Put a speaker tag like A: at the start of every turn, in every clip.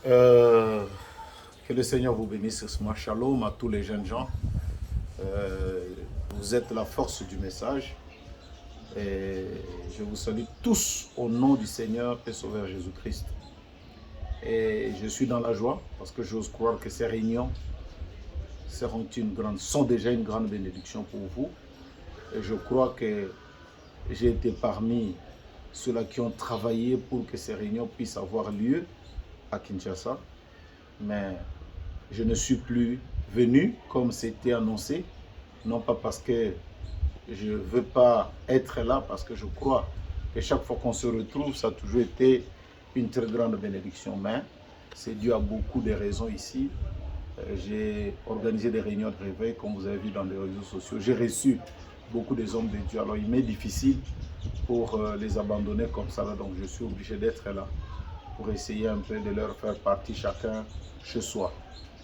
A: Euh, que le Seigneur vous bénisse ce mois. Shalom à tous les jeunes gens. Euh, vous êtes la force du message. Et je vous salue tous au nom du Seigneur et Sauveur Jésus-Christ. Et je suis dans la joie parce que j'ose croire que ces réunions sont déjà une grande bénédiction pour vous. Et je crois que j'ai été parmi ceux-là qui ont travaillé pour que ces réunions puissent avoir lieu à Kinshasa. Mais je ne suis plus venu comme c'était annoncé, non pas parce que je ne veux pas être là, parce que je crois que chaque fois qu'on se retrouve, ça a toujours été une très grande bénédiction. Mais c'est dû à beaucoup de raisons ici. J'ai organisé des réunions de réveil, comme vous avez vu dans les réseaux sociaux. J'ai reçu beaucoup des hommes de Dieu. Alors il m'est difficile pour les abandonner comme ça. Donc je suis obligé d'être là pour essayer un peu de leur faire partie chacun chez soi.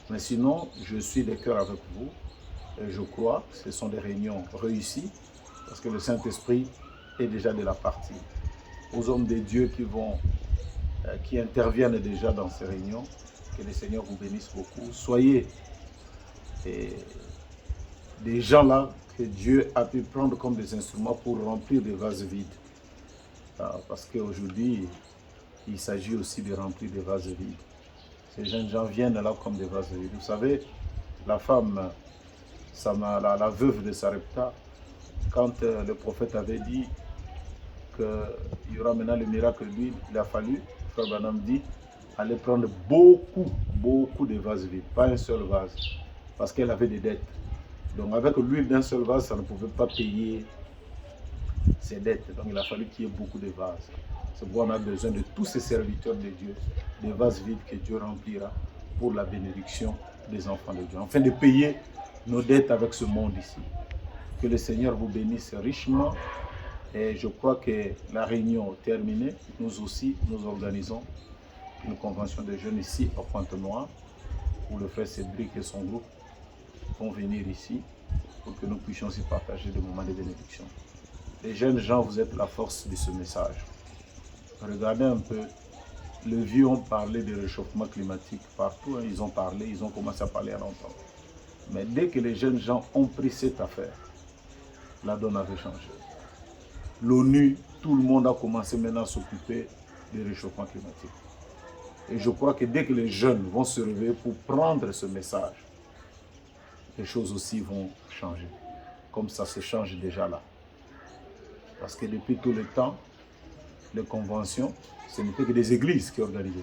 A: Mais sinon, je suis de cœur avec vous et je crois que ce sont des réunions réussies parce que le Saint-Esprit est déjà de la partie. Aux hommes de Dieu qui interviennent déjà dans ces réunions, que le Seigneur vous bénisse beaucoup. Soyez des gens là que Dieu a pu prendre comme des instruments pour remplir des vases vides. Parce qu'aujourd'hui, il s'agit aussi de remplir des vases vides. Ces jeunes gens viennent là comme des vases vides. Vous savez, la femme, la veuve de Sarepta, quand le prophète avait dit qu'il y aura maintenant le miracle de l'huile, il a fallu, Frère Branham dit, aller prendre beaucoup de vases vides, pas un seul vase, parce qu'elle avait des dettes. Donc avec l'huile d'un seul vase, ça ne pouvait pas payer ses dettes. Donc il a fallu qu'il y ait beaucoup de vases. C'est pourquoi on a besoin de tous ces serviteurs de Dieu, des vases vides que Dieu remplira pour la bénédiction des enfants de Dieu, afin de payer nos dettes avec ce monde ici. Que le Seigneur vous bénisse richement. Et je crois que la réunion terminée, nous aussi, nous organisons une convention de jeunes ici au Pointe-Noire, où le frère Cédric et son groupe vont venir ici pour que nous puissions y partager des moments de bénédiction. Les jeunes gens, vous êtes la force de ce message. Regardez un peu, les vieux ont parlé de réchauffement climatique partout, hein, ils ont parlé, ils ont commencé à parler à longtemps. Mais dès que les jeunes gens ont pris cette affaire, la donne avait changé. L'ONU, tout le monde a commencé maintenant à s'occuper du réchauffement climatique. Et je crois que dès que les jeunes vont se réveiller pour prendre ce message, les choses aussi vont changer. Comme ça se change déjà là. Parce que depuis tout le temps, les conventions, ce n'était que des églises qui organisaient.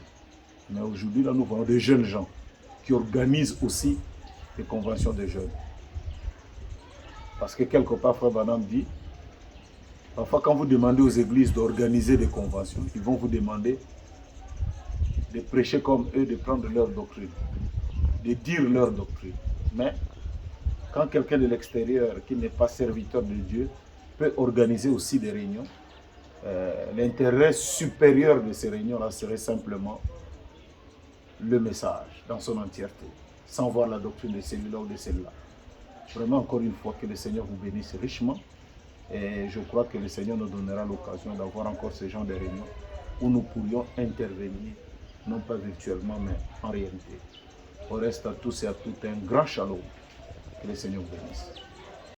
A: Mais aujourd'hui, là, nous voyons des jeunes gens qui organisent aussi des conventions de jeunes. Parce que quelque part, Frère Branham dit, parfois quand vous demandez aux églises d'organiser des conventions, ils vont vous demander de prêcher comme eux, de prendre leur doctrine, de dire leur doctrine. Mais quand quelqu'un de l'extérieur, qui n'est pas serviteur de Dieu, peut organiser aussi des réunions, l'intérêt supérieur de ces réunions-là serait simplement le message dans son entièreté, sans voir la doctrine de celui-là ou de celle-là. Vraiment, encore une fois, que le Seigneur vous bénisse richement. Et je crois que le Seigneur nous donnera l'occasion d'avoir encore ce genre de réunions où nous pourrions intervenir, non pas virtuellement, mais en réalité. Au reste à tous et à toutes, un grand shalom. Que le Seigneur vous bénisse.